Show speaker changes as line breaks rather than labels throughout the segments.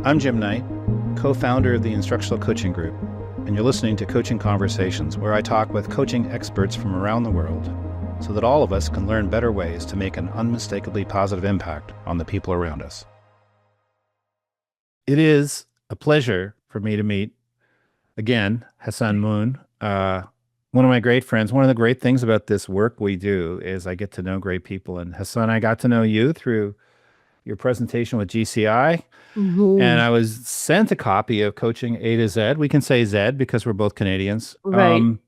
I'm Jim Knight, co-founder of the Instructional Coaching Group, and you're listening to Coaching Conversations, where I talk with coaching experts from around the world so that all of us can learn better ways to make an unmistakably positive impact on the people around us. It is a pleasure for me to meet, again, Haesun Moon, one of my great friends. One of the great things about this work we do is I get to know great people. And Haesun, I got to know you through your presentation with GCI. And
Mhm.
I was sent a copy of Coaching A to Z. We can say Z because we're both Canadians.
Right.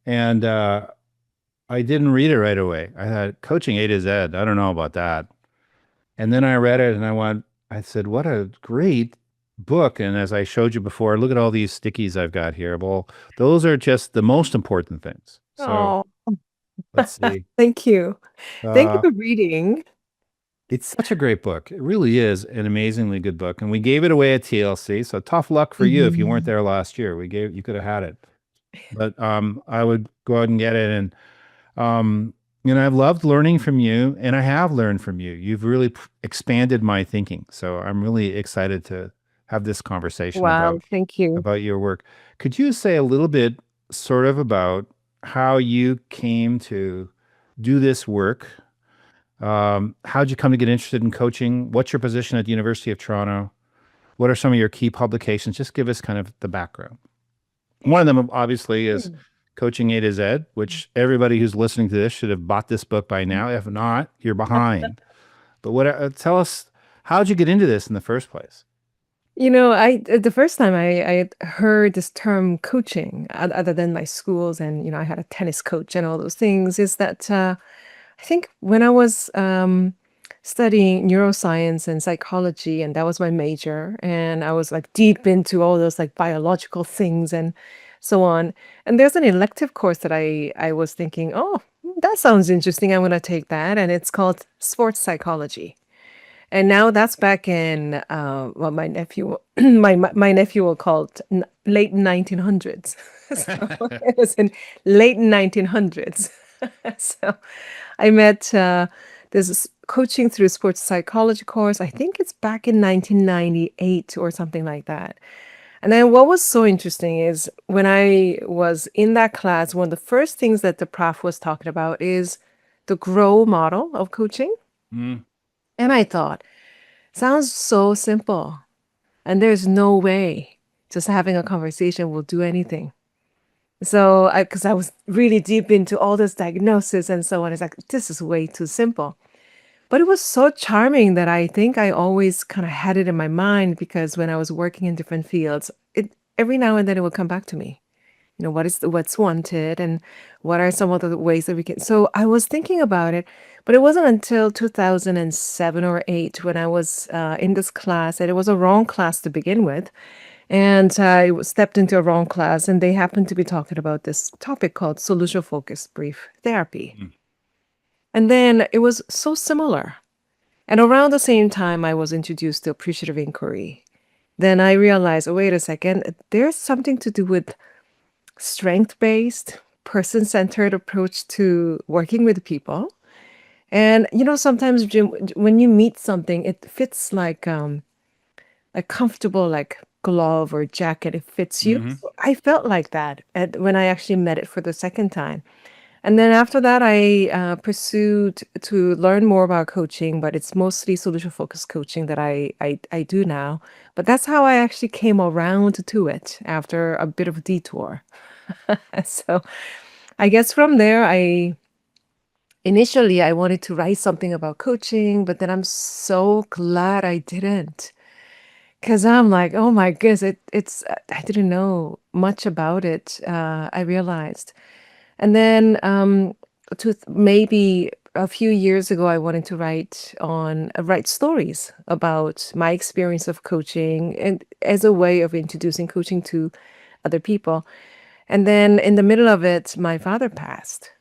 And I didn't read it right away. I had Coaching A to Z. I don't know about that. And then I read it and I said, what a great book. And as I showed you before, look at all these stickies I've got here. Well, those are just the most important things. So
Oh,
let's see.
thank you. Thank you
Uh,
for reading.
It's such a great book. It really is an amazingly good book. And we gave it away at TLC. So tough luck for you if you weren't
Mhm.
there last year. You could have had it. But I would go out and get it. And I've loved learning from you, and I have learned from you. You've really expanded my thinking. So I'm really excited to have this conversation
Wow, thank you.
about your work. Could you say a little bit sort of about how you came to do this work? How'd you come to get interested in coaching? What's your position at the University of Toronto? What are some of your key publications? Just give us kind of the background. One of them, obviously, is
Mm.
Coaching A to Z, which everybody who's listening to this should have bought this book by now. If not, you're behind. But tell us, how'd you get into this in the first place?
The first time I heard this term coaching, other than my schools, and I had a tennis coach and all those things, is that I think when I was studying neuroscience and psychology, and that was my major, and I was like deep into all those like biological things and so on. And there's an elective course that I was thinking, oh, that sounds interesting. I'm going to take that, and it's called sports psychology. And now that's back in what my nephew my nephew will call it late 1900s. So it was in late 1900s. So I met this coaching through sports psychology course. I think it's back in 1998 or something like that. And then what was so interesting is when I was in that class, one of the first things that the prof was talking about is the grow model of coaching.
Mm,
And I thought, sounds so simple. And there's no way just having a conversation will do anything. So because I was really deep into all this diagnosis and so on, it's like, this is way too simple. But it was so charming that I think I always kind of had it in my mind because when I was working in different fields, it every now and then it would come back to me. What's wanted and what are some of the ways that we can. So I was thinking about it, but it wasn't until 2007 or 8 when I was in this class, and it was a wrong class to begin with. And stepped into a wrong class, and they happened to be talking about this topic called solution focused brief therapy.
mm,
And then it was so similar. And around the same time, I was introduced to appreciative inquiry. Then I realized, oh, wait a second, there's something to do with strength based, person centered approach to working with people. And, sometimes, Jim, when you meet something, it fits like a comfortable, like, glove or jacket. It fits you.
hmm
So I felt like that when I actually met it for the second time. And then after that, I pursued to learn more about coaching, but it's mostly solution focused coaching that I do now. But that's how I actually came around to it after a bit of a detour. So I guess from there, initially I wanted to write something about coaching, but then I'm so glad I didn't. Because I'm like, oh my goodness, I didn't know much about it. I realized. And then maybe a few years ago, I wanted to write stories about my experience of coaching and as a way of introducing coaching to other people. And then in the middle of it, my father passed.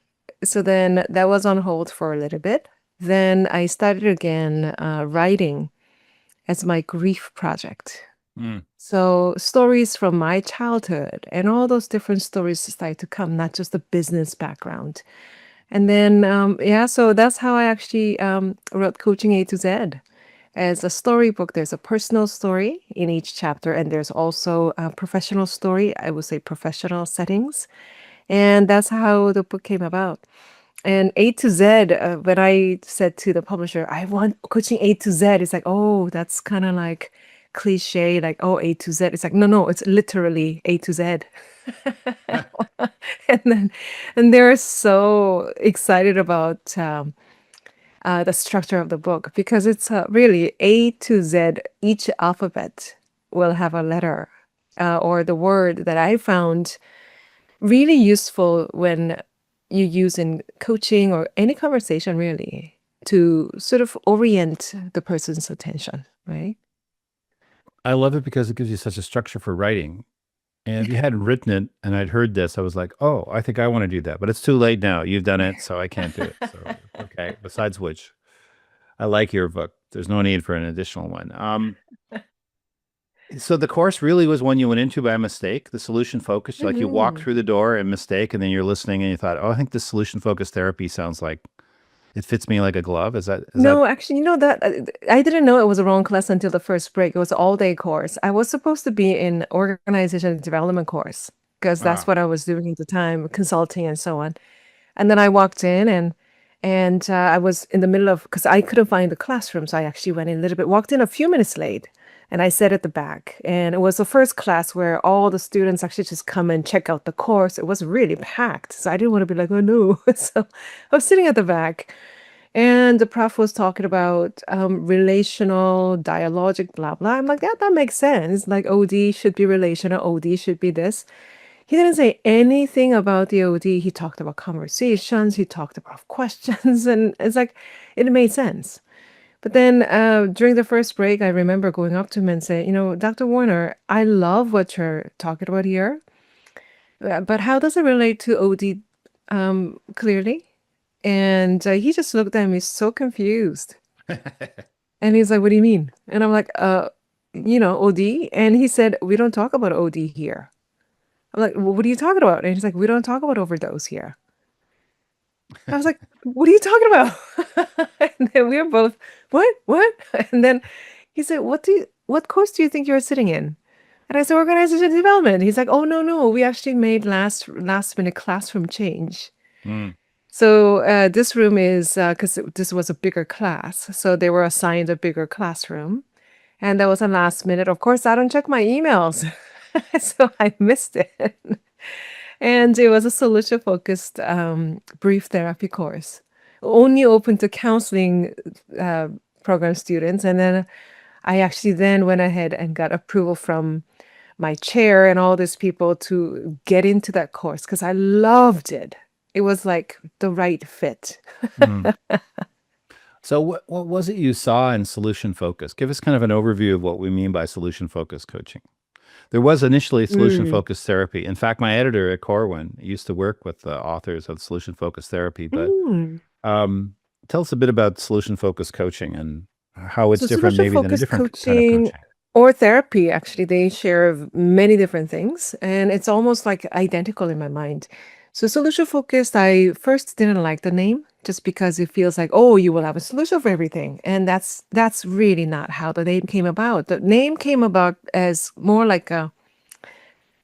So then that was on hold for a little bit. Then I started again writing as my grief project.
mm.
So stories from my childhood and all those different stories started to come, not just the business background. And then, yeah, so that's how I actually wrote Coaching A to Z. as a storybook. There's a personal story in each chapter, and there's also a professional story. I would say professional settings. And that's how the book came about. And A to Z, when I said to the publisher, I want coaching A to Z, it's like, oh, that's kind of like cliche, like, oh, A to Z. It's like, no, no, it's literally A to Z. And then, and they're so excited about the structure of the book because it's really A to Z. Each alphabet will have a letter or the word that I found really useful when you use in coaching or any conversation really to sort of orient the person's attention, right?
I love it because it gives you such a structure for writing. And if you hadn't written it and I'd heard this, I was like, oh, I think I want to do that. But it's too late now. You've done it, so I can't do it. So, okay. Besides which, I like your book. There's no need for an additional one. So the course really was one you went into by mistake, the solution focused. Like you walked
Mhm.
through the door and mistake, and then you're listening and you thought, oh, I think this solution focused therapy sounds like it fits me like a glove. Is that
No, actually, you know that I didn't know it was a wrong class until the first break. It was an all-day course. I was supposed to be in organization development course because that's
ah,
what I was doing at the time, consulting and so on. And then I walked in and I was in the middle of because I couldn't find the classroom, so I actually went in a little bit, walked in a few minutes late, and I sat at the back. And it was the first class where all the students actually just come and check out the course. It was really packed, so I didn't want to be like, oh no. So I was sitting at the back, and the prof was talking about relational, dialogic, blah blah. I'm like, that makes sense. Like OD should be relational, OD should be this. He didn't say anything about the OD. He talked about conversations, he talked about questions, and it's like it made sense. But then during the first break, I remember going up to him and saying, Dr. Warner, I love what you're talking about here, but how does it relate to OD clearly? And he just looked at me so confused. And he's like, what do you mean? And I'm like, OD. And he said, we don't talk about OD here. I'm like, well, what are you talking about? And he's like, we don't talk about overdose here. I was like, what are you talking about? And then we were both, what? What? And then he said, what course do you think you're sitting in? And I said, organization development. He's like, oh, no, no, we actually made last minute classroom change.
mm,
So this room is, because this was a bigger class. So they were assigned a bigger classroom. And that was a last minute. Of course, I don't check my emails. So I missed it. And it was a solution focused brief therapy course, only open to counseling uh, program students. And then I actually then went ahead and got approval from my chair and all these people to get into that course because I loved it. It was like the right fit.
mm. So what was it you saw in solution focus? Give us kind of an overview of what we mean by solution focused coaching. There was initially solution
Mm.
focused therapy. In fact, my editor at Corwin used to work with the authors of solution focused therapy. But
Mm.
um, tell us a bit about solution focused coaching and how it's
So
different,
solution
maybe, than a
focused
different kind of
coaching
coaching.
or therapy, actually, they share many different things, and it's almost like identical in my mind. So solution focused, I first didn't like the name just because it feels like, oh, you will have a solution for everything. And that's really not how the name came about. The name came about as more like a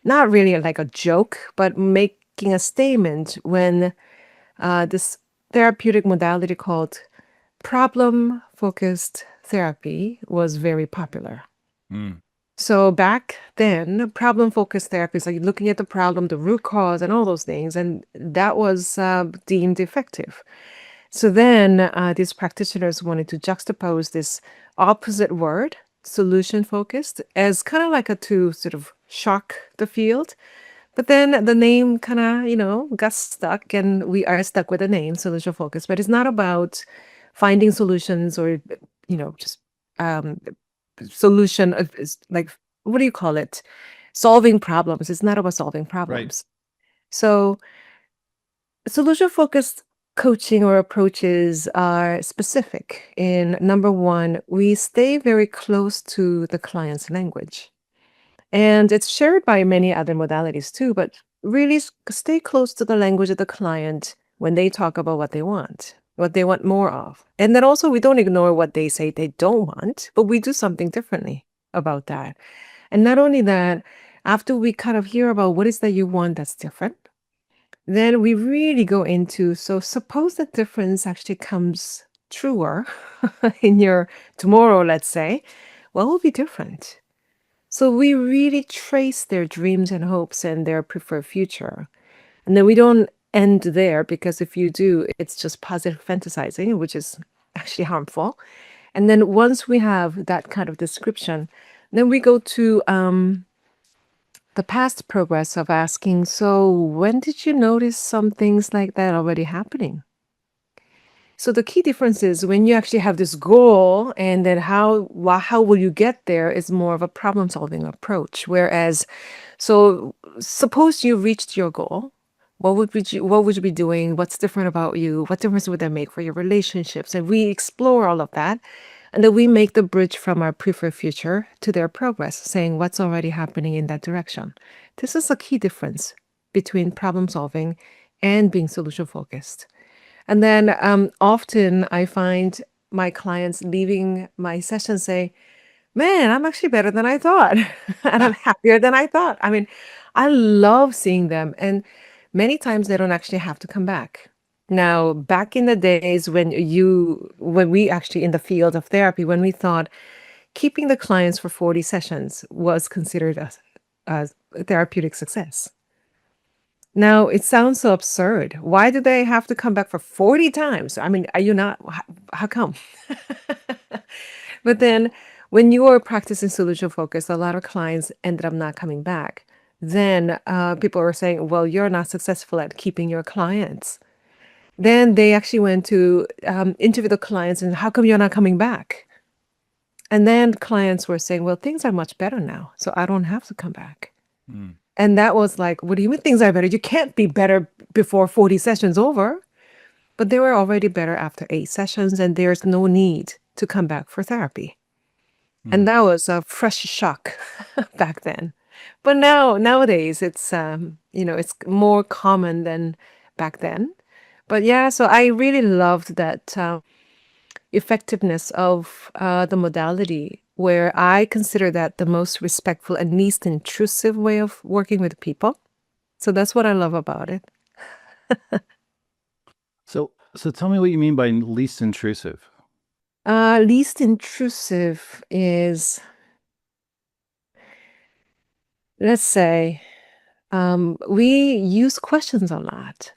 not really like a joke, but making a statement when this therapeutic modality called problem focused therapy was very popular.
Mm,
So back then, problem focused therapy is like looking at the problem, the root cause, and all those things, and that was deemed effective. So then these practitioners wanted to juxtapose this opposite word, solution focused, as kind of like a to sort of shock the field. But then the name kind of, got stuck, and we are stuck with the name, solution focused. But it's not about finding solutions or, just um, solution of like, what do you call it? Solving problems. It's not about solving
right.
problems. So solution focused coaching or approaches are specific in number one, we stay very close to the client's language. And it's shared by many other modalities too, but really stay close to the language of the client when they talk about what they want. what they want more of. And then also, we don't ignore what they say they don't want, but we do something differently about that. And not only that, after we kind of hear about what is that you want that's different, then we really go into, so suppose that difference actually comes truer in your tomorrow, let's say, what will be different? So we really trace their dreams and hopes and their preferred future. And then we don't end there, because if you do, it's just positive fantasizing, which is actually harmful. And then once we have that kind of description, then we go to the past progress of asking, so when did you notice some things like that already happening? So the key difference is when you actually have this goal, and then how will you get there is more of a problem solving approach. Whereas, so suppose you reached your goal, what would you be doing? What's different about you? What difference would that make for your relationships? And we explore all of that, and then we make the bridge from our preferred future to their progress, saying what's already happening in that direction. This is a key difference between problem solving and being solution focused. And then often I find my clients leaving my session say, man, I'm actually better than I thought. And I'm happier than I thought. I mean, I love seeing them. And many times they don't actually have to come back. Now, back in the days when we actually in the field of therapy, when we thought keeping the clients for 40 sessions was considered a therapeutic success. Now, it sounds so absurd. Why do they have to come back for 40 times? I mean, are you not? How come? But then when you are practicing solution focus, a lot of clients ended up not coming back. Then people are saying, well, you're not successful at keeping your clients. Then they actually went to interview the clients, and how come you're not coming back? And then clients were saying, well, things are much better now, so I don't have to come back.
Mm.
And that was like, what do you mean things are better? You can't be better before 40 sessions over. But they were already better after 8 sessions, and there's no need to come back for therapy. And
Mm.
that was a fresh shock back then. But nowadays, it's more common than back then. But yeah, so I really loved that effectiveness of the modality, where I consider that the most respectful and least intrusive way of working with people. So that's what I love about it.
So tell me what you mean by least intrusive.
Least intrusive is, let's say, we use questions a lot,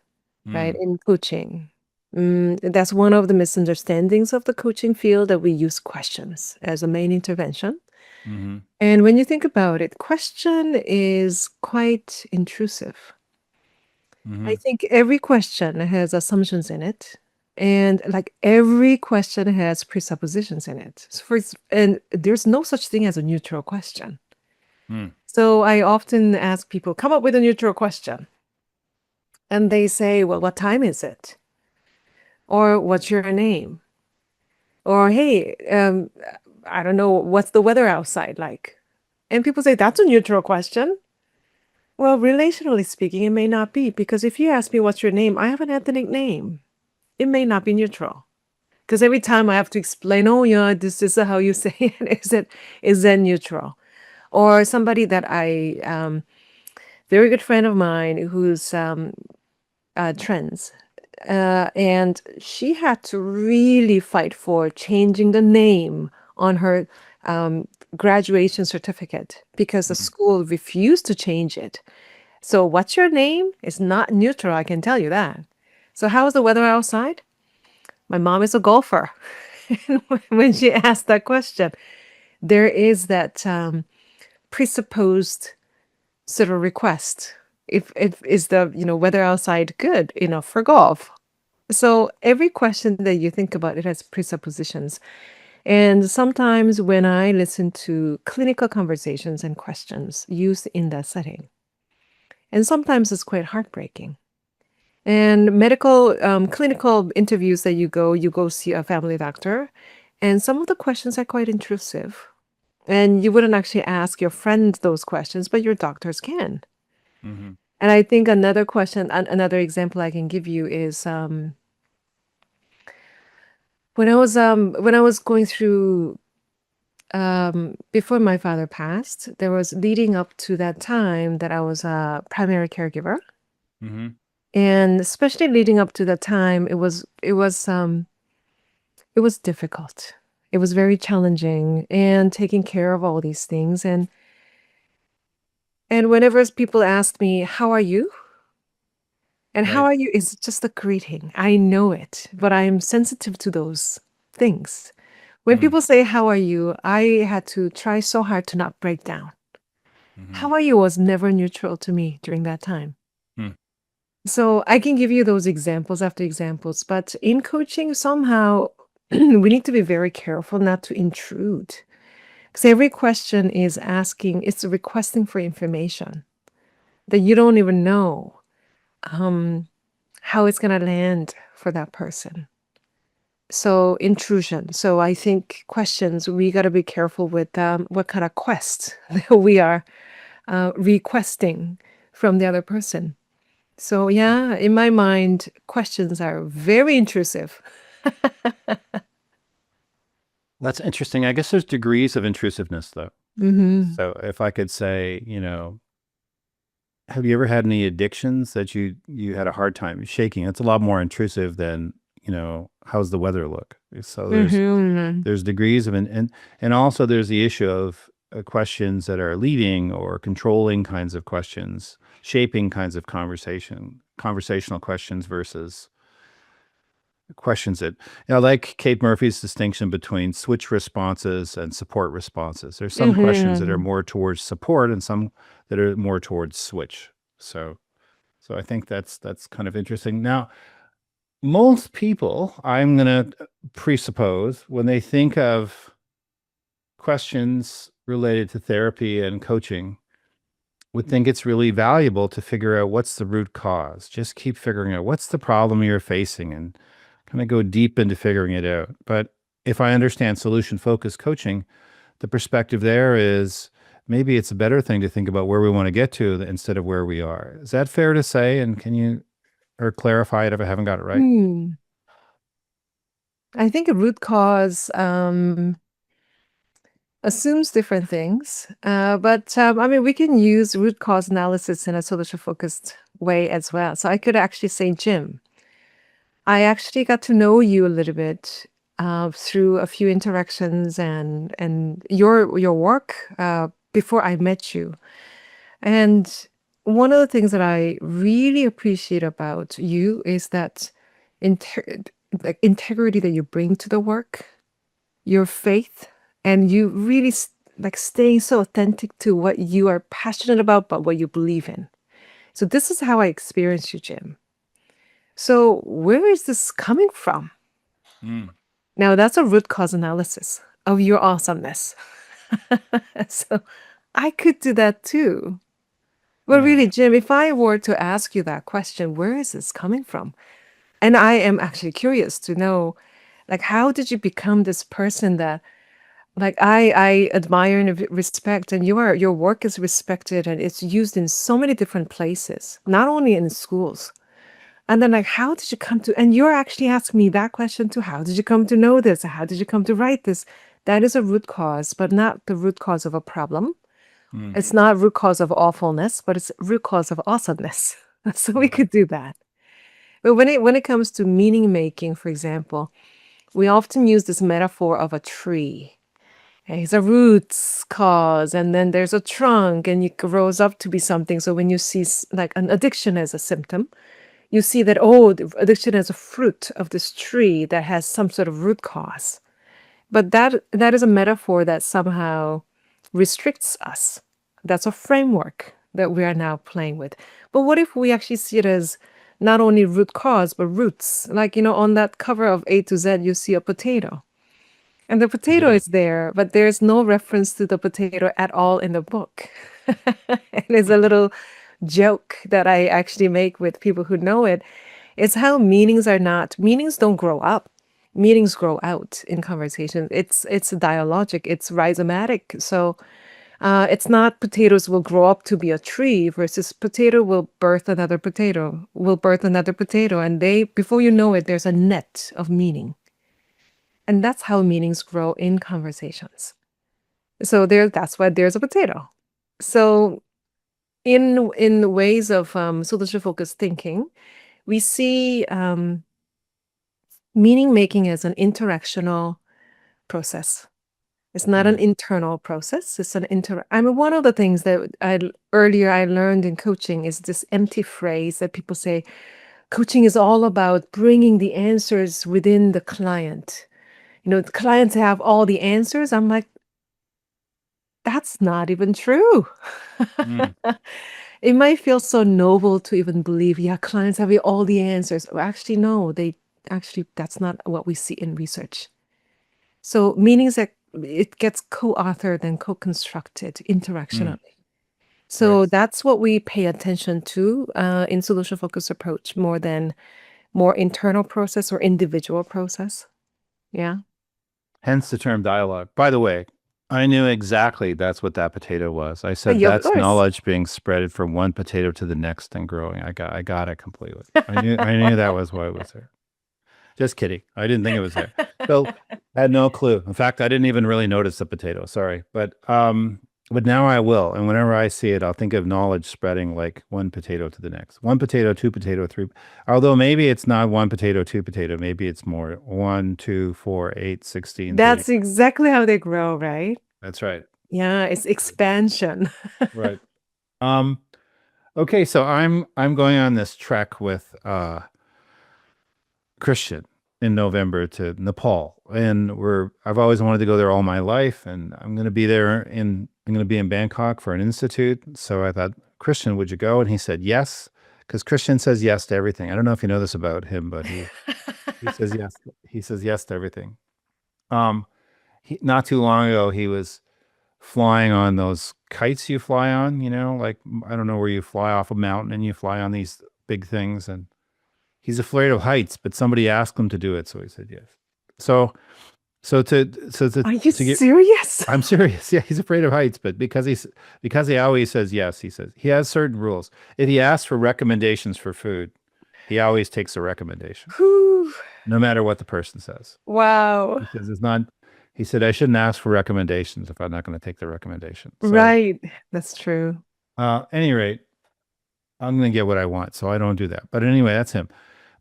right,
Mm.
in coaching. That's one of the misunderstandings of the coaching field, that we use questions as a main intervention.
Mm-hmm.
And when you think about it, question is quite intrusive.
Mm-hmm.
I think every question has assumptions in it. And like every question has presuppositions in it. And there's no such thing as a neutral question.
Mm.
So I often ask people, come up with a neutral question. And they say, well, what time is it? Or what's your name? Or, hey, I don't know, what's the weather outside like? And people say, that's a neutral question. Well, relationally speaking, it may not be, because if you ask me what's your name, I have an ethnic name. It may not be neutral. Because every time I have to explain, oh yeah, this is how you say it. Is that neutral? Or somebody that very good friend of mine who's trans, and she had to really fight for changing the name on her graduation certificate, because the
Mm.
school refused to change it. So, what's your name is not neutral, I can tell you that. So, how is the weather outside? My mom is a golfer. And when she asked that question, there is that presupposed sort of request. If is the weather outside good enough for golf? So every question that you think about, it has presuppositions. And sometimes when I listen to clinical conversations and questions used in that setting, and sometimes it's quite heartbreaking. And medical, clinical interviews that you go see a family doctor, and some of the questions are quite intrusive. And you wouldn't actually ask your friend those questions, but your doctors can.
Mm-hmm.
And I think another question, another example I can give you is when I was going through before my father passed, there was leading up to that time that I was a primary caregiver.
Mm-hmm.
And especially leading up to that time, it was difficult. It was very challenging and taking care of all these things. And whenever people asked me, "How are you?" and "How
Right.
are you?" is just a greeting. I know it, but I am sensitive to those things. When
Mm.
people say, "How are you?" I had to try so hard to not break down.
Mm-hmm.
"How are you?" was never neutral to me during that time.
Mm.
So I can give you those examples after examples, but in coaching, somehow we need to be very careful not to intrude. Because every question is asking, it's requesting for information that you don't even know um, how it's going to land for that person. So intrusion. So I think questions, we got to be careful with what kind of quest we are requesting from the other person. So yeah, in my mind, questions are very intrusive.
That's interesting. I guess there's degrees of intrusiveness, though.
Mm-hmm.
So if I could say, have you ever had any addictions that you had a hard time shaking? It's a lot more intrusive than, how's the weather look? So
Mm-hmm.
there's degrees of and also there's the issue of questions that are leading or controlling kinds of questions, shaping kinds of conversational questions versus questions that, like Kate Murphy's distinction between switch responses and support responses. There's some questions that are
Mm-hmm.
more towards support and some that are more towards switch. So I think that's kind of interesting. Now, most people, I'm going to presuppose, when they think of questions related to therapy and coaching, would think it's really valuable to figure out what's the root cause. Just keep figuring out what's the problem you're facing and kind of go deep into figuring it out. But if I understand solution focused coaching, the perspective there is maybe it's a better thing to think about where we want to get to instead of where we are. Is that fair to say? And can you or clarify it if I haven't got it right?
Hmm. I think a root cause assumes different things, but I mean, we can use root cause analysis in a solution focused way as well. So I could actually say, Jim, I actually got to know you a little bit through a few interactions and your work before I met you. And one of the things that I really appreciate about you is that inter- like integrity that you bring to the work, your faith, and you really like staying so authentic to what you are passionate about, but what you believe in. So this is how I experience you, Jim. So where is this coming from?
Mm.
Now that's a root cause analysis of your awesomeness. So I could do that too. But
Yeah.
really, Jim, if I were to ask you that question, where is this coming from? And I am actually curious to know, like, how did you become this person that, like, I admire and respect, and your work is respected and it's used in so many different places, not only in schools. And then, like, how did you come to? And you're actually asking me that question too. How did you come to know this? How did you come to write this? That is a root cause, but not the root cause of a problem.
Mm.
It's not root cause of awfulness, but it's root cause of awesomeness. So we
Right.
could do that. But when it comes to meaning making, for example, we often use this metaphor of a tree. Okay, it's a roots cause, and then there's a trunk, and it grows up to be something. So when you see like an addiction as a symptom, you see that, oh, the addiction is a fruit of this tree that has some sort of root cause. But that is a metaphor that somehow restricts us. That's a framework that we are now playing with. But what if we actually see it as not only root cause, but roots? Like, on that cover of A to Z, you see a potato. And the
I
potato
do.
is there, but there's no reference to the potato at all in the book. And it's a little joke that I actually make with people who know it. It's how meanings don't grow up. Meanings grow out in conversation. It's dialogic, it's rhizomatic. So it's not potatoes will grow up to be a tree versus potato will birth another potato, and they before you know it, there's a net of meaning. And that's how meanings grow in conversations. So that's why there's a potato. So in ways of solution focused thinking, we see meaning making as an interactional process. It's not an
Mm,
internal process. It's an I mean, one of the things that earlier I learned in coaching is this empty phrase that people say, coaching is all about bringing the answers within the client. The clients have all the answers. I'm like, that's not even true.
mm,
It might feel so noble to even believe, yeah, clients have all the answers. Well, actually, no, that's not what we see in research. So meanings that it gets co-authored and co-constructed
mm.
interactionally.
Right.
So that's what we pay attention to in solution focused approach more than more internal process or individual process. Yeah.
Hence the term dialogue. By the way, I knew exactly that's what that potato was. I said
Yeah, of
that's
course.
knowledge being spreaded from one potato to the next and growing. I got it completely. I knew that was why it was there. Just kidding. I didn't think it was there. So I had no clue. In fact, I didn't even really notice the potato. Sorry. But now I will. And whenever I see it, I'll think of knowledge spreading like one potato to the next. One potato, two potato, three. Although maybe it's not one potato, two potato. Maybe it's more 1, 2, 4, 8, 16, 30.
That's exactly how they grow, right?
That's right.
Yeah, it's expansion.
Right. Um, okay, so I'm going on this trek with Christian in November to Nepal, and I've always wanted to go there all my life, and I'm going to be in Bangkok for an institute. So I thought, Christian, would you go? And he said yes, because Christian says yes to everything. I don't know if you know this about him, but he says yes. He says yes to everything. Um, not too long ago, he was flying on those kites you fly on. Like I don't know where you fly off a mountain and you fly on these big things, and he's afraid of heights, but somebody asked him to do it, so he said yes. So, so to so to
Are you
to get,
serious?
I'm serious. Yeah, he's afraid of heights, but because he always says yes, he has certain rules. If he asks for recommendations for food, he always takes a recommendation,
Whew.
no matter what the person says.
Wow.
He says it's not. He said I shouldn't ask for recommendations if I'm not going to take the recommendation. So,
Right. That's true.
any rate, I'm going to get what I want, so I don't do that. But anyway, that's him.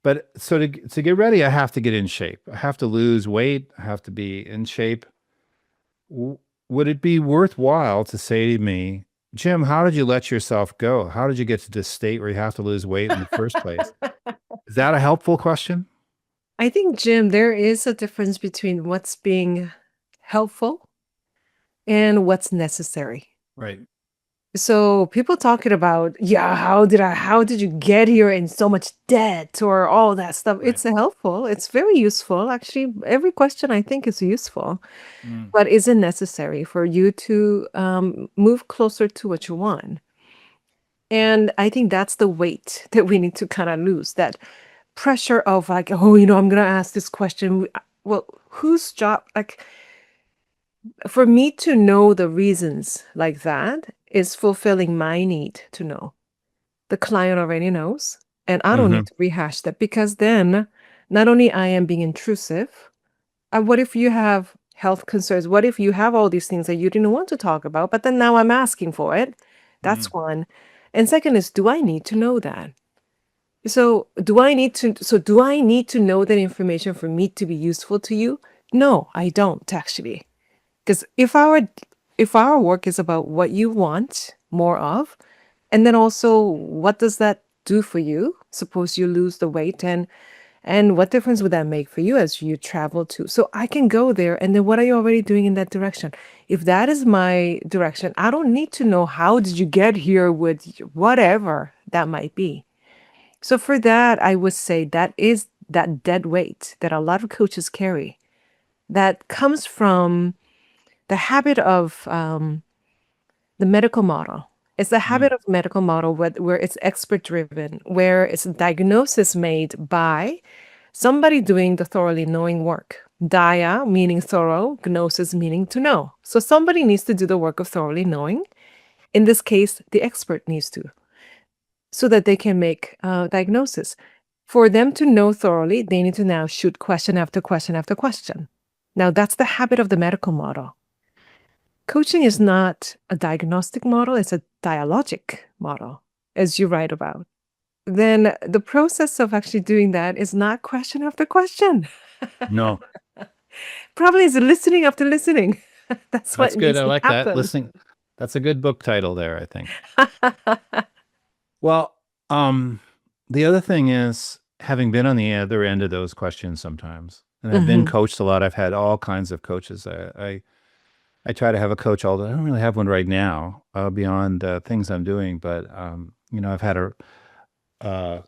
But so to get ready, I have to get in shape. I have to lose weight. I have to be in shape. Would it be worthwhile to say to me, Jim, how did you let yourself go? How did you get to this state where you have to lose weight in the first place? Is that a helpful question?
I think, Jim, there is a difference between what's being helpful and what's necessary.
Right.
So people talking about, yeah, how did you get here in so much debt or all that stuff?
Right.
It's helpful. It's very useful. Actually, every question I think is useful,
Mm,
but isn't necessary for you to move closer to what you want. And I think that's the weight that we need to kind of lose, that pressure of like, oh, I'm going to ask this question. Well, whose job, like, for me to know the reasons like that is fulfilling my need to know. The client already knows, and I don't
hmm
need to rehash that because then not only I am being intrusive, what if you have health concerns? What if you have all these things that you didn't want to talk about, but then now I'm asking for it?
mm,
That's one. And second is, do I need to know that? So do I need to know that information for me to be useful to you? No, I don't actually. Because if our work is about what you want more of, and then also what does that do for you? Suppose you lose the weight, and what difference would that make for you as you travel to? So I can go there, and then what are you already doing in that direction? If that is my direction, I don't need to know how did you get here with whatever that might be. So for that, I would say that is that dead weight that a lot of coaches carry that comes from the habit of the medical model. It's the
mm,
habit of medical model where it's expert driven, where it's a diagnosis made by somebody doing the thoroughly knowing work. Dia meaning thorough, gnosis meaning to know. So somebody needs to do the work of thoroughly knowing. In this case, the expert needs to, so that they can make diagnosis. For them to know thoroughly, they need to now shoot question after question after question. Now, that's the habit of the medical model. Coaching is not a diagnostic model, it's a dialogic model, as you write about. Then the process of actually doing that is not question after question.
No,
Probably is listening after listening. That's what
that's good.
needs
I
to
like that.
happen.
Listening. That's a good book title there, I think. Well, um, the other thing is having been on the other end of those questions sometimes, and I've been
Mhm.
coached a lot. I've had all kinds of coaches. I try to have a coach all the I don't really have one right now, beyond things I'm doing, but I've had uh,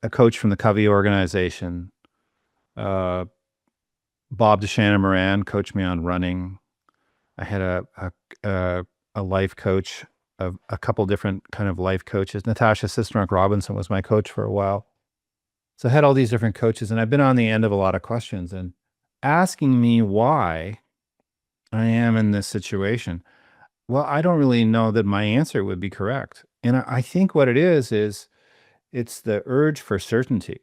a coach from the Covey organization. Uh, Bob DeShannon Moran coached me on running. I had a life coach, a couple different kind of life coaches. Natasha Sisterunk Robinson was my coach for a while. So I had all these different coaches, and I've been on the end of a lot of questions and asking me why I am in this situation. Well, I don't really know that my answer would be correct. And I think what it is it's the urge for certainty.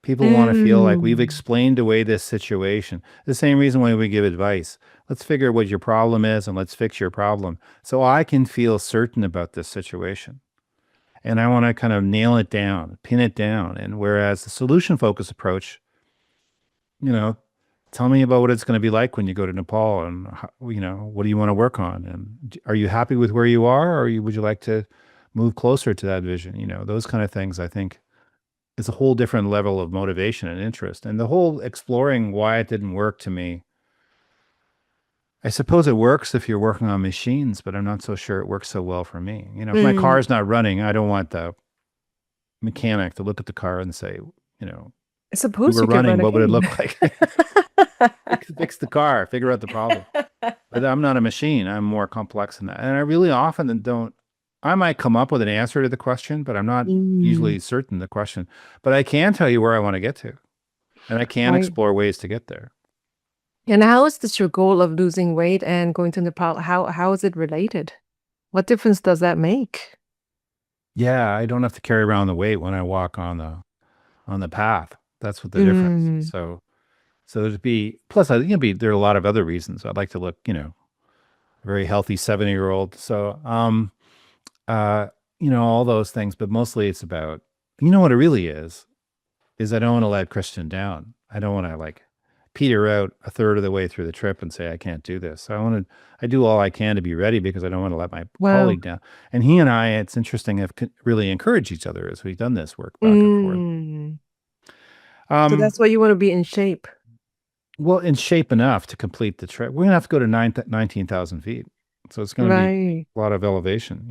People want to feel like we've
Mm.
explained away this situation. The same reason why we give advice. Let's figure out what your problem is and let's fix your problem. So I can feel certain about this situation. And I want to kind of nail it down, pin it down. And whereas the solution focused approach, you know, tell me about what it's going to be like when you go to Nepal and, what do you want to work on? And are you happy with where you are or would you like to move closer to that vision? Those kind of things I think is a whole different level of motivation and interest. And the whole exploring why it didn't work to me, I suppose it works if you're working on machines, but I'm not so sure it works so well for me. If my
Mm.
car's not running, I don't want the mechanic to look at the car and say, you know, if we
Suppose
were
you could
running,
run
what would it
again.
look like? Fix the car, figure out the problem. But I'm not a machine. I'm more complex than that. And I really often don't, I might come up with an answer to the question, but I'm not
Mm.
usually certain the question. But I can tell you where I want to get to, and I can
Right.
explore ways to get there.
And how is this your goal of losing weight and going to Nepal? How is it related? What difference does that make?
Yeah, I don't have to carry around the weight when I walk on the path. That's what the difference.
Mm.
So to be plus I there are a lot of other reasons. I'd like to look, very healthy 70-year-old. So uh all those things, but mostly it's about what it really is I don't want to let Christian down. I don't want to like peter out a third of the way through the trip and say I can't do this. I do all I can to be ready because I don't want to let my
Wow.
colleague down. And he and I, it's interesting, have really encouraged each other as we've done this work back and forth.
Mm. So
Um,
that's why you want to be in shape.
well, in shape enough to complete the trip. We're gonna have to go to 19,000 feet, so it's going to be
Right.
a lot of elevation.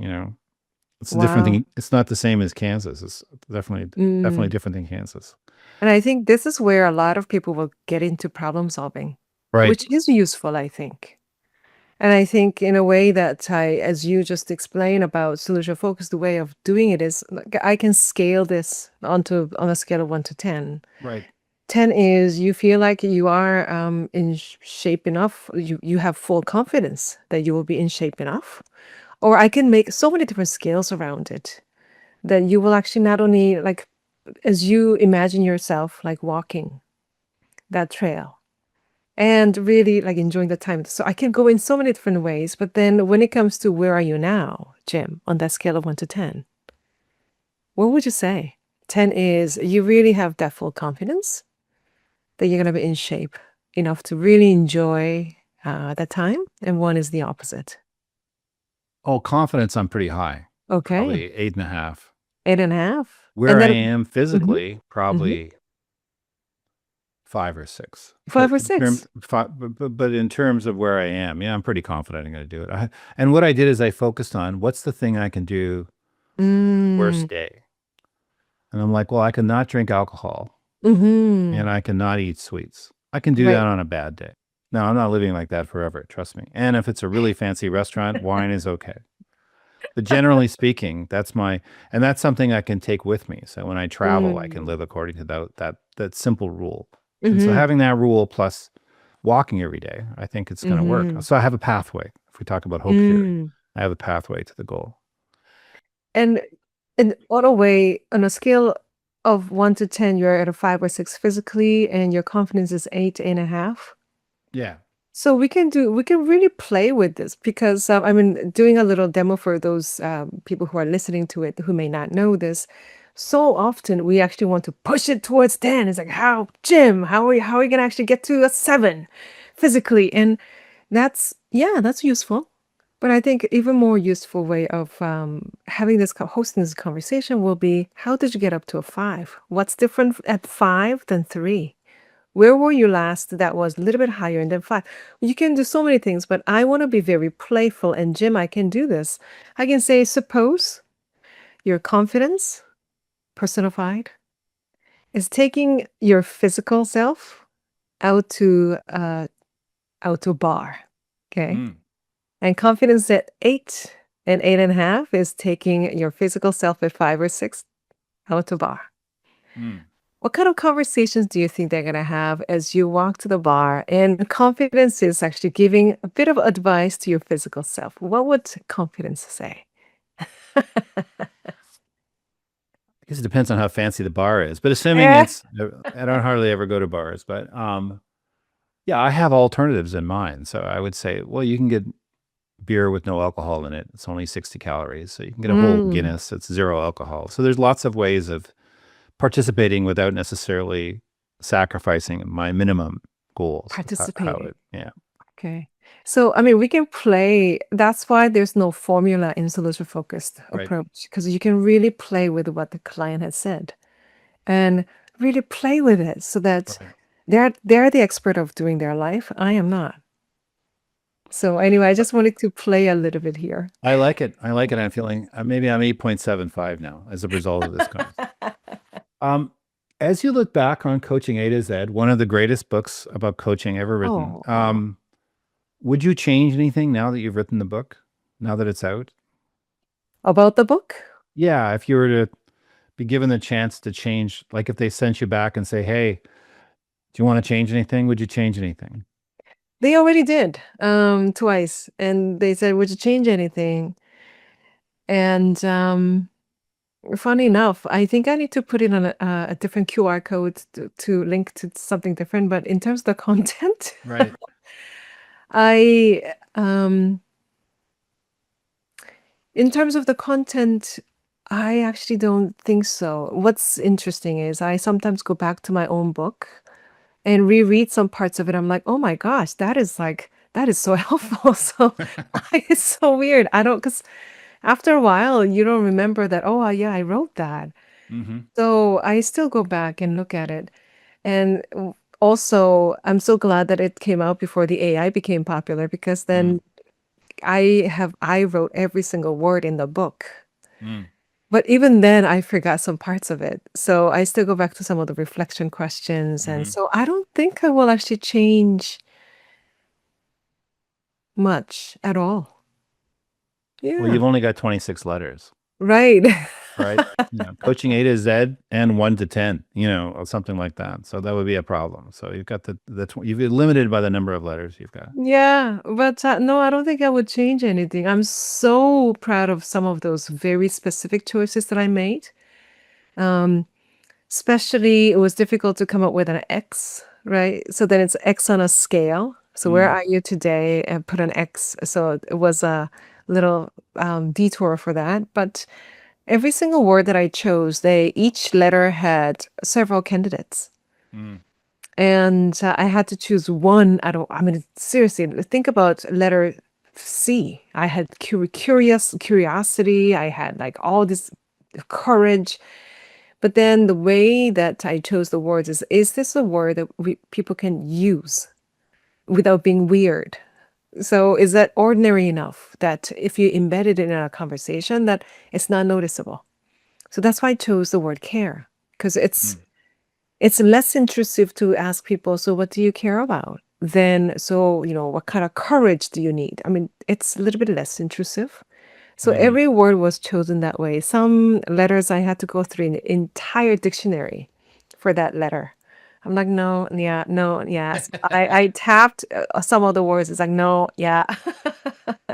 It's a different
Wow.
thing. It's not the same as Kansas. It's definitely
Mm.
different than Kansas.
And I think this is where a lot of people will get into problem solving,
Right.
which is useful, I think. And I think in a way that as you just explained about solution focused, the way of doing it is like, I can scale this on a scale of 1 to 10.
Right.
10 is you feel like you are in shape enough. You have full confidence that you will be in shape enough. Or I can make so many different scales around it that you will actually not only like as you imagine yourself like walking that trail and really like enjoying the time. So I can go in so many different ways. But then when it comes to where are you now, Jim, on that scale of 1 to 10, what would you say? 10 is you really have that full confidence that you're going to be in shape enough to really enjoy that time. And one is the opposite.
Oh, confidence, I'm pretty high,
Okay.
probably 8.5.
8.5.
Where
And
I
then
am
mhm,
physically,
mhm,
probably 5 or 6. But
5 or 6.
but in terms of where I am, yeah, I'm pretty confident I'm going to do it. And what I did is I focused on what's the thing I can do
Mm,
worst day, and I'm like, well, I cannot drink alcohol and
mm-hmm.
I cannot eat sweets. I can do that
Right.
on a bad day. No, I'm not living like that forever. Trust me. And if it's a really fancy restaurant, wine is okay. But generally speaking, and that's something I can take with me. So when I travel, I can
Mm,
live according to that simple rule. And so
mm-hmm.
having that rule plus walking every day, I think it's going to work.
Mm-hmm.
So I have a pathway. If we talk about hope theory,
Mm.
I have a pathway to the goal.
And in on a way, on a scale of 1 to 10, you're at a 5 or 6 physically, and your confidence is 8.5.
Yeah.
So we can really play with this because I mean, doing a little demo for those people who are listening to it who may not know this. So often we actually want to push it towards 10. It's like, how, Jim, how are we gonna actually get to a 7 physically? And that's, yeah, that's useful. But I think even more useful way of having this hosting this conversation will be, how did you get up to a 5? What's different at 5 than 3? Where were you last that was a little bit higher and then 5? You can do so many things, but I want to be very playful. And Jim, I can do this. I can say, suppose your confidence personified is taking your physical self out to a bar. Okay.
Mm,
And confidence at 8 and 8.5 is taking your physical self at 5 or 6 out to bar.
mm.
What kind of conversations do you think they're going to have as you walk to the bar? And confidence is actually giving a bit of advice to your physical self. What would confidence say?
I guess it depends on how fancy the bar is, but assuming
Eh.
it's, I don't hardly ever go to bars, but yeah, I have alternatives in mind. So I would say, well, you can get beer with no alcohol in it. It's only 60 calories. So you can get a whole
Mm,
Guinness. It's zero alcohol. So there's lots of ways of participating without necessarily sacrificing my minimum goals. Is how
participating.
it, yeah,
Okay. So, I mean, we can play. That's why there's no formula in solution focused
right,
approach because you can really play with what the client has said and really play with it so that
right.
they're the expert of doing their life. I am not. So anyway, I just wanted to play a little bit here.
I like it. I like it. I'm feeling maybe I'm 8.75 now as a result of this conversation. Um, as you look back on Coaching A to Z, one of the greatest books about coaching ever written,
Oh,
would you change anything now that you've written the book, now that it's out?
about the book?
Yeah, if you were to be given the chance to change, like if they sent you back and say, "Hey, do you want to change anything? Would you change anything?"
They already did twice, and they said, "Would you change anything?" And funny enough, I think I need to put in a different QR code to link to something different. But in terms of the content,
Right.
I in terms of the content, I actually don't think so. What's interesting is I sometimes go back to my own book and reread some parts of it. I'm like, oh my gosh, that is so helpful. So it's so weird. I don't, because after a while, you don't remember that, oh, yeah, I wrote that.
Hmm.
So I still go back and look at it. And also, I'm so glad that it came out before the AI became popular because
Mm,
then I wrote every single word in the book.
mm,
But even then, I forgot some parts of it. So I still go back to some of the reflection questions. And
hmm.
so I don't think I will actually change much at all.
Well,
Yeah.
you've only got 26 letters.
Right.
Right? Coaching A to Z and 1 to 10, or something like that. So that would be a problem. So you've got you've been limited by the number of letters you've got.
Yeah, but no, I don't think I would change anything. I'm so proud of some of those very specific choices that I made. Um, Especially, it was difficult to come up with an X, right? So then it's X on a scale. So where
Mm,
are you today? And put an X. So it was a little detour for that. But every single word that I chose, each letter had several candidates.
mm,
And I had to choose one out of, I mean, seriously, think about letter C. I had curiosity. I had like all this courage. But then the way that I chose the words is this a word that people can use without being weird? So is that ordinary enough that if you embed it in a conversation that it's not noticeable? So that's why I chose the word care because
mm,
it's less intrusive to ask people, so what do you care about? Then, so, what kind of courage do you need? I mean, it's a little bit less intrusive. So
mhm.
every word was chosen that way. Some letters I had to go through an entire dictionary for that letter. I'm like, no, yeah, no, yes. I tapped some of the words. It's like, no, yeah.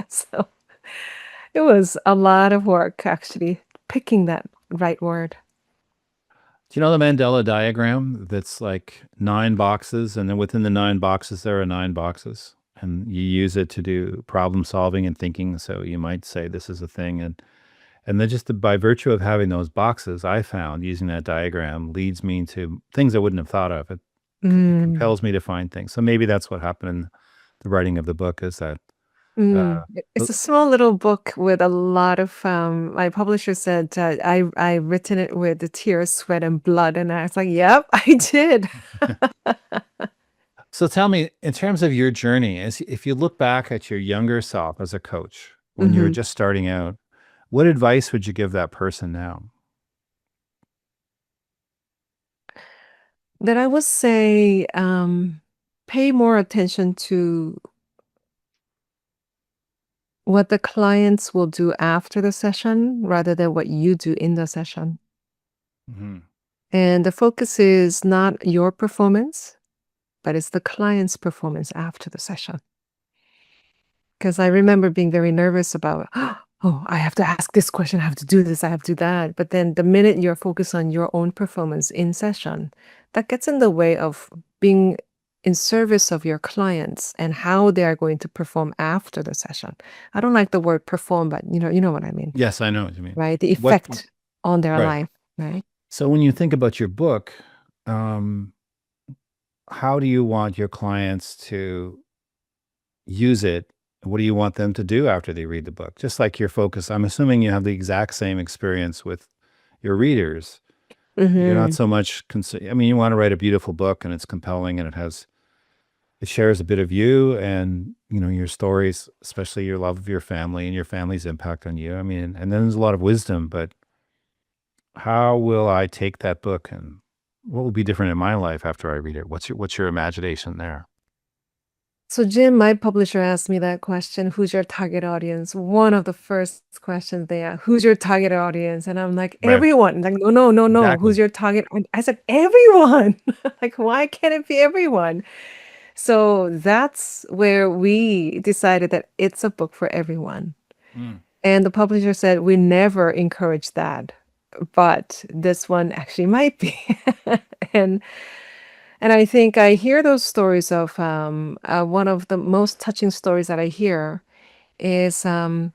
So it was a lot of work actually picking that right word.
Do you know the Mandela diagram? That's like 9 boxes, and then within the 9 boxes, there are 9 boxes, and you use it to do problem solving and thinking. So you might say this is a thing, and then just by virtue of having those boxes, I found using that diagram leads me to things I wouldn't have thought of. It
Mm.
compels me to find things. So maybe that's what happened in the writing of the book is that, uh,
It's a small little book with a lot of my publisher said I written it with the tears, sweat, and blood, and I was like, "Yep, I did."
so tell me, in terms of your journey, as if you look back at your younger self as a coach when you were
Mhm.
just starting out, what advice would you give that person now?
That I would say, pay more attention to what the clients will do after the session rather than what you do in the session.
Mhm.
And the focus is not your performance, but it's the client's performance after the session. Because I remember being very nervous about, oh, I have to ask this question, I have to do this, I have to do that. But then the minute you're focused on your own performance in session, that gets in the way of being in service of your clients and how they are going to perform after the session. I don't like the word perform, but you know what I mean,
Yes, I know what you mean.
right? The
What
effect on their
right.
life, right?
So when you think about your book, um, how do you want your clients to use it? What do you want them to do after they read the book? Just like your focus, I'm assuming you have the exact same experience with your readers. You're not
Hmm.
so much I mean, you want to write a beautiful book and it's compelling and it shares a bit of you and, your stories, especially your love of your family and your family's impact on you. I mean, and then there's a lot of wisdom, but how will I take that book and what will be different in my life after I read it? What's your imagination there?
So, Jim, my publisher asked me that question, who's your target audience? One of the first questions they asked, who's your target audience? And I'm like,
Right.
everyone. Like, no, no, no, no. Who's
Exactly.
your target? I said, everyone. Like, why can't it be everyone? So that's where we decided that it's a book for everyone.
Mm,
And the publisher said, we never encourage that. But this one actually might be. and and I think I hear those stories of one of the most touching stories that I hear is a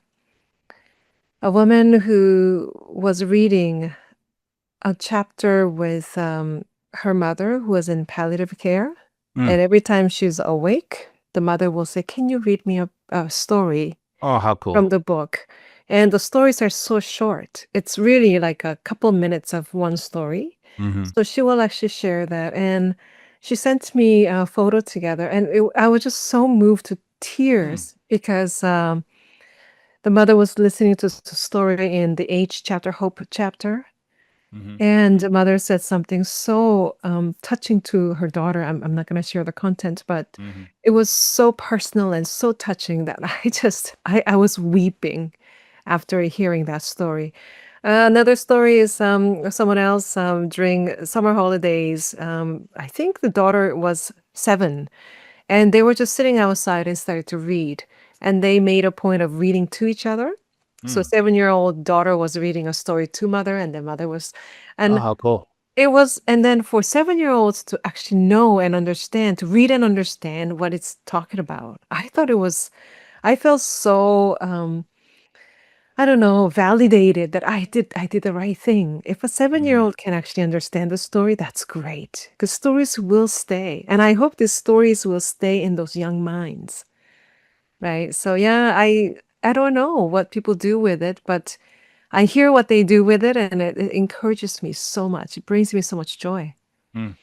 woman who was reading a chapter with her mother who was in palliative care.
mm.
And every time she's awake, the mother will say, can you read me a story
Oh, how
from
cool.
the book? And the stories are so short. It's really like a couple minutes of one story.
Mhm,
So she will actually share that. And she sent me a photo together. And I was just so moved to
mm,
tears because the mother was listening to story in the H chapter, Hope chapter.
mhm,
And the mother said something so touching to her daughter. I'm not going to share the content, but
mhm,
it was so personal and so touching that I was weeping after hearing that story. Another story is someone else during summer holidays. I think the daughter was 7, and they were just sitting outside and started to read. And they made a point of reading to each other. So
mm.
7-year-old daughter was reading a story to mother, and the mother was,
Oh,
and
how cool.
it was, and then for 7-year-olds to actually know and understand, to read and understand what it's talking about, I thought it was, I felt so, I don't know, validated that I did the right thing. If a
Mhm,
7-year-old can actually understand the story, that's great. Because stories will stay. And I hope these stories will stay in those young minds. Right. So yeah, I don't know what people do with it, but I hear what they do with it and it encourages me so much. It brings me so much joy.
mm.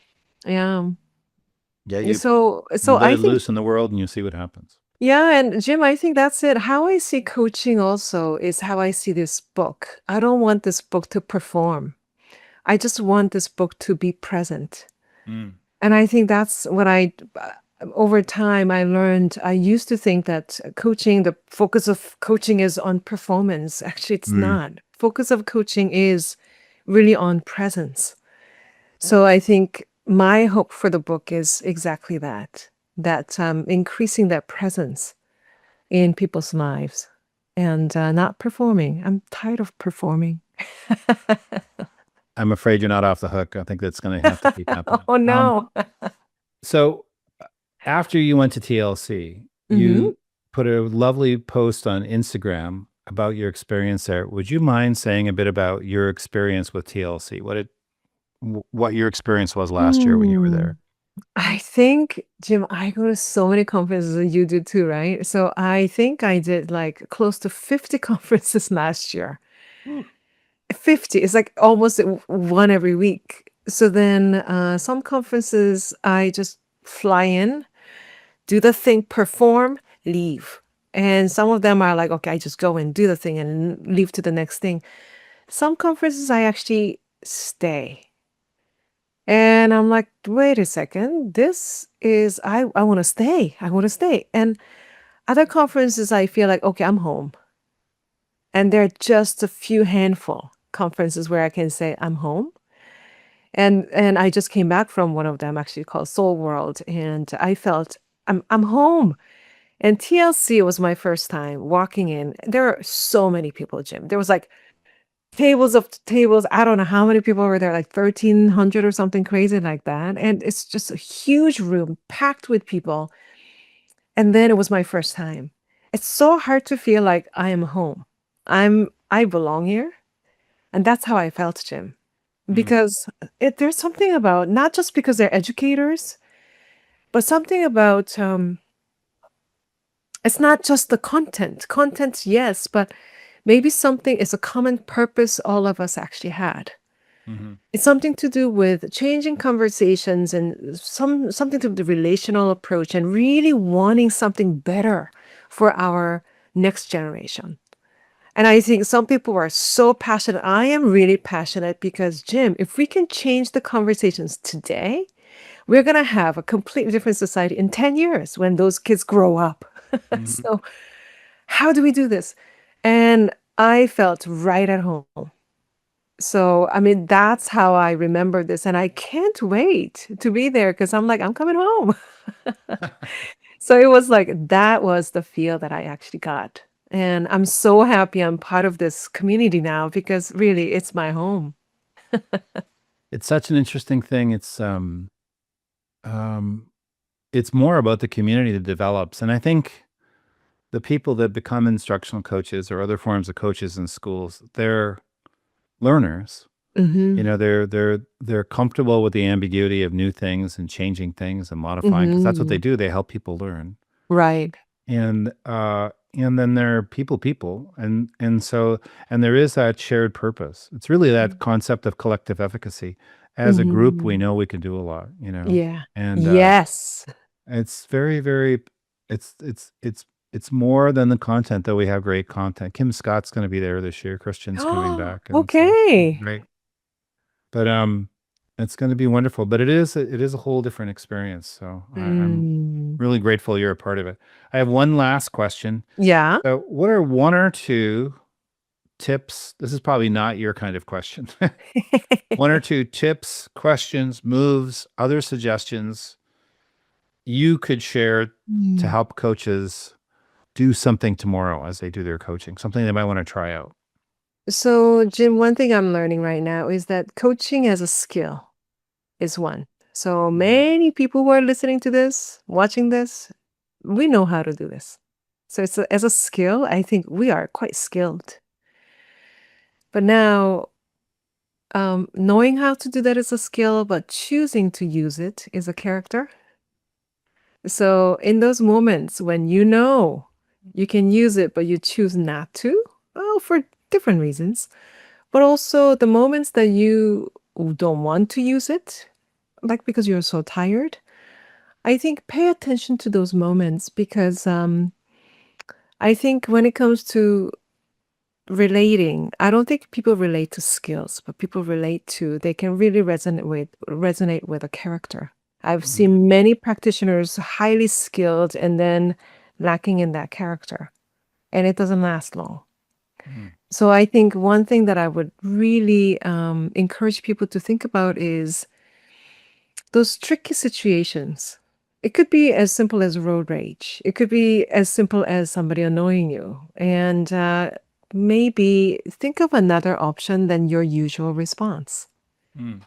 Yeah.
Yeah, you
So
let
I
it
think
loose in the world and you see what happens.
yeah, and Jim, I think that's it. How I see coaching also is how I see this book. I don't want this book to perform. I just want this book to be present.
Mm,
And I think that's what over time, I learned. I used to think that coaching, the focus of coaching is on performance. Actually, it's
mm,
not. Focus of coaching is really on presence. So I think my hope for the book is exactly that, that increasing that presence in people's lives and not performing. I'm tired of performing.
I'm afraid you're not off the hook. I think that's going to have to keep happening.
Oh no.
So after you went to TLC,
Hmm.
you put a lovely post on Instagram about your experience there. Would you mind saying a bit about your experience with TLC? What your experience was last year when you were
Mm.
there?
I think, Jim, I go to so many conferences and you do too, right? So I think I did like close to 50 conferences last year.
Ooh.
50 is like almost one every week. So then some conferences I just fly in, do the thing, perform, leave. And some of them are like, okay, I just go and do the thing and leave to the next thing. Some conferences I actually stay. And I'm like, wait a second, this is, I want to stay. I want to stay. And other conferences, I feel like, okay, I'm home. And there are just a few handful conferences where I can say I'm home. And I just came back from one of them actually called Soul World. And I felt I'm home. And TLC was my first time walking in. There are so many people, Jim. There was like tables of tables. I don't know how many people were there, like 1,300 or something crazy like that. And it's just a huge room packed with people. And then it was my first time. It's so hard to feel like I am home. I belong here. And that's how I felt, Jim.
Mm,
Because there's something about not just because they're educators, but something about it's not just the content. Content, yes, but maybe something is a common purpose all of us actually had.
mhm,
It's something to do with changing conversations and something to do with the relational approach and really wanting something better for our next generation. And I think some people are so passionate. I am really passionate because, Jim, if we can change the conversations today, we're going to have a completely different society in 10 years when those kids grow up.
mhm.
So, how do we do this? And I felt right at home. So, I mean, that's how I remember this. And I can't wait to be there because I'm like, I'm coming home. So it was like, that was the feel that I actually got. And I'm so happy I'm part of this community now because really it's my home.
It's such an interesting thing. Um, it's more about the community that develops, and I think the people that become instructional coaches or other forms of coaches in schools, they're learners. You
Hmm.
know, they're comfortable with the ambiguity of new things and changing things and modifying because that's what they
Hmm.
do. They help people learn.
Right.
And then there are people and there is that shared purpose. It's really that concept of collective efficacy. As a group, we
Hmm.
know we can do a lot, you know.
Yeah.
And
Yes.
it's very it's it's it's it's more than the content, though we have great content. Kim Scott's going to be there this year. Christian's coming
Oh,
back, and so it's gonna be
okay.
great. But it's going to be wonderful. But it is a whole different experience. So I'm
Mm.
really grateful you're a part of it. I have one last question.
Yeah.
So, what are one or two tips? This is probably not your kind of question. One or two tips, questions, moves, other suggestions you could share to
Mm.
help coaches do something tomorrow as they do their coaching, something they might want to try out.
So, Jim, one thing I'm learning right now is that coaching as a skill is one. So
Mhm.
many people who are listening to this, watching this, we know how to do this. So as a skill, I think we are quite skilled. But now, knowing how to do that is a skill, but choosing to use it is a character. So in those moments when you know you can use it, but you choose not to, well, for different reasons, but also the moments that you don't want to use it, like because you're so tired, I think pay attention to those moments because I think when it comes to relating, I don't think people relate to skills, but people relate to they can really resonate with a character. I've
Mhm.
seen many practitioners highly skilled and then lacking in that character, and it doesn't last long.
Mhm.
So I think one thing that I would really encourage people to think about is those tricky situations. It could be as simple as road rage. It could be as simple as somebody annoying you. And maybe think of another option than your usual response.
Mm.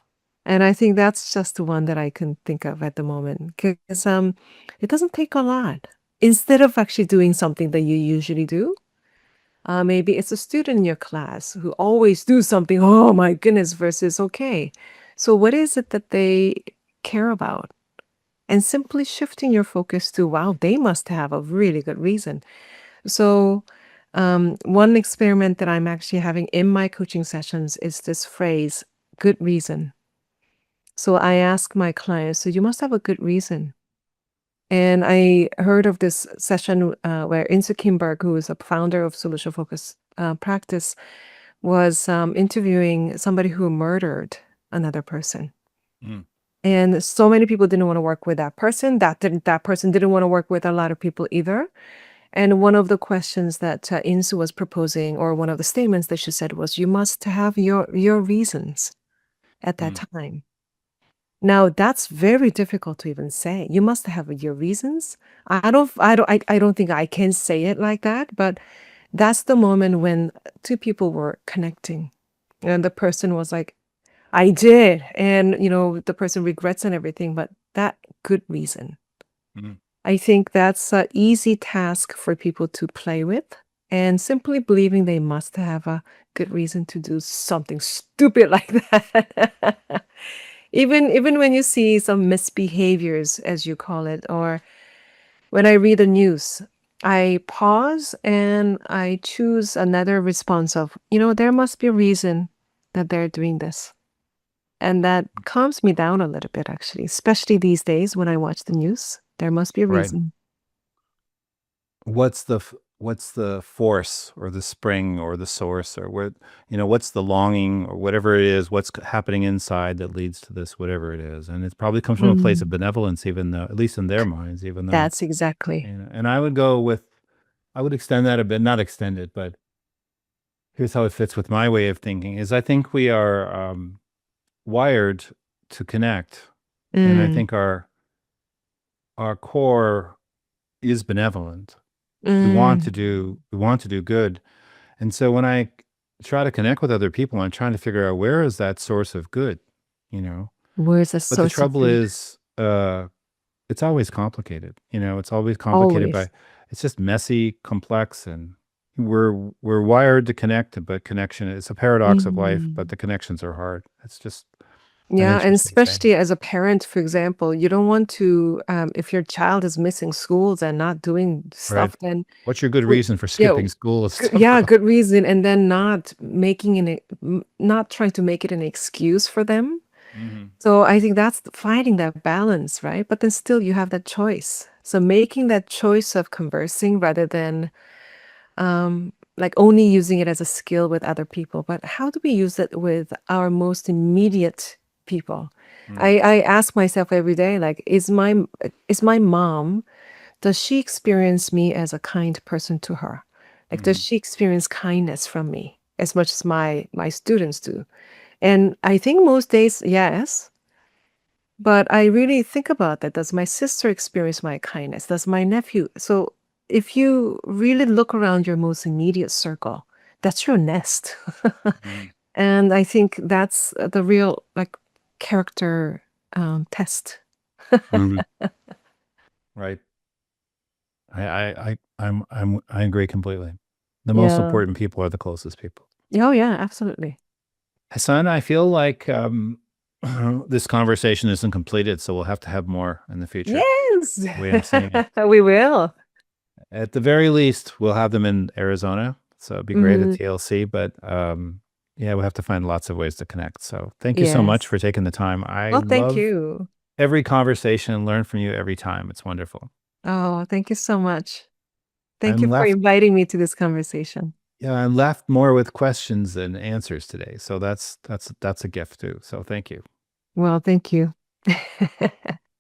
And I think that's just the one that I can think of at the moment. Because it doesn't take a lot. Instead of actually doing something that you usually do, maybe it's a student in your class who always do something, oh my goodness, versus okay. So what is it that they care about? And simply shifting your focus to, wow, they must have a really good reason. So one experiment that I'm actually having in my coaching sessions is this phrase, good reason. So I ask my clients, so you must have a good reason. And I heard of this session where Insu Kimberg, who is a founder of Solution Focus Practice, was interviewing somebody who murdered another person.
Mm.
And so many people didn't want to work with that person. That person didn't want to work with a lot of people either. And one of the questions that Insu was proposing, or one of the statements that she said was, "You must have your reasons at that
Mm.
time." Now that's very difficult to even say. You must have your reasons. I don't think I can say it like that, but that's the moment when two people were connecting. And the person was like, I did. And, the person regrets and everything, but that good reason.
Mm.
I think that's an easy task for people to play with and simply believing they must have a good reason to do something stupid like that. Even when you see some misbehaviors, as you call it, or when I read the news, I pause and I choose another response of, there must be a reason that they're doing this. And that calms me down a little bit, actually, especially these days when I watch the news. There must be a
Right.
reason.
What's the force or the spring or the source or what's the longing or whatever it is, what's happening inside that leads to this, whatever it is. And it probably comes from a place of
Mm,
benevolence, even though, at least in their minds, even though,
that's exactly.
and I would extend that a bit, not extend it, but here's how it fits with my way of thinking is I think we are wired to connect. And I
Mm,
think our core is benevolent.
mm.
We want to do good. And so when I try to connect with other people, I'm trying to figure out where is that source of good, you know?
Where's the
But the
source of
trouble
good?
is, it's always complicated. It's always complicated
Always.
by it's just messy, complex, and we're wired to connect, but connection is a paradox of life, but
Mm.
the connections are hard. It's just an
Yeah, and
interesting thing.
especially as a parent, for example, you don't want to, if your child is missing schools and not doing
Right.
stuff, then
What's your good
we,
reason for
yeah,
skipping school and stuff?
yeah, good reason, and then not trying to make it an excuse for them.
Hmm.
So I think that's finding that balance, right? But then still you have that choice. So making that choice of conversing rather than like only using it as a skill with other people, but how do we use it with our most immediate people? I ask myself every day, like, is my mom, does she experience me as a kind person to her? Like, does
Hmm.
she experience kindness from me as much as my students do? And I think most days, yes. But I really think about that. Does my sister experience my kindness? Does my nephew? So if you really look around your most immediate circle, that's your nest.
Hmm.
And I think that's the real like character test.
Hmm. Right. I agree completely. The most
Yeah.
important people are the closest people.
Oh yeah, absolutely.
Hassan, I feel like this conversation isn't completed, so we'll have to have more in the future.
Yes.
The way I'm seeing it.
We will.
At the very least, we'll have them in Arizona, so it'd be great at
Hmm.
TLC. But yeah, we'll have to find lots of ways to connect. So thank you so much
Yes.
for taking the time. I
Well, thank
love
you.
every conversation and learn from you every time. It's wonderful.
Oh, thank you so much. Thank
I'm
you for
left,
inviting me to this conversation.
yeah, I'm left more with questions than answers today. So that's a gift too. So thank you.
Well, thank you.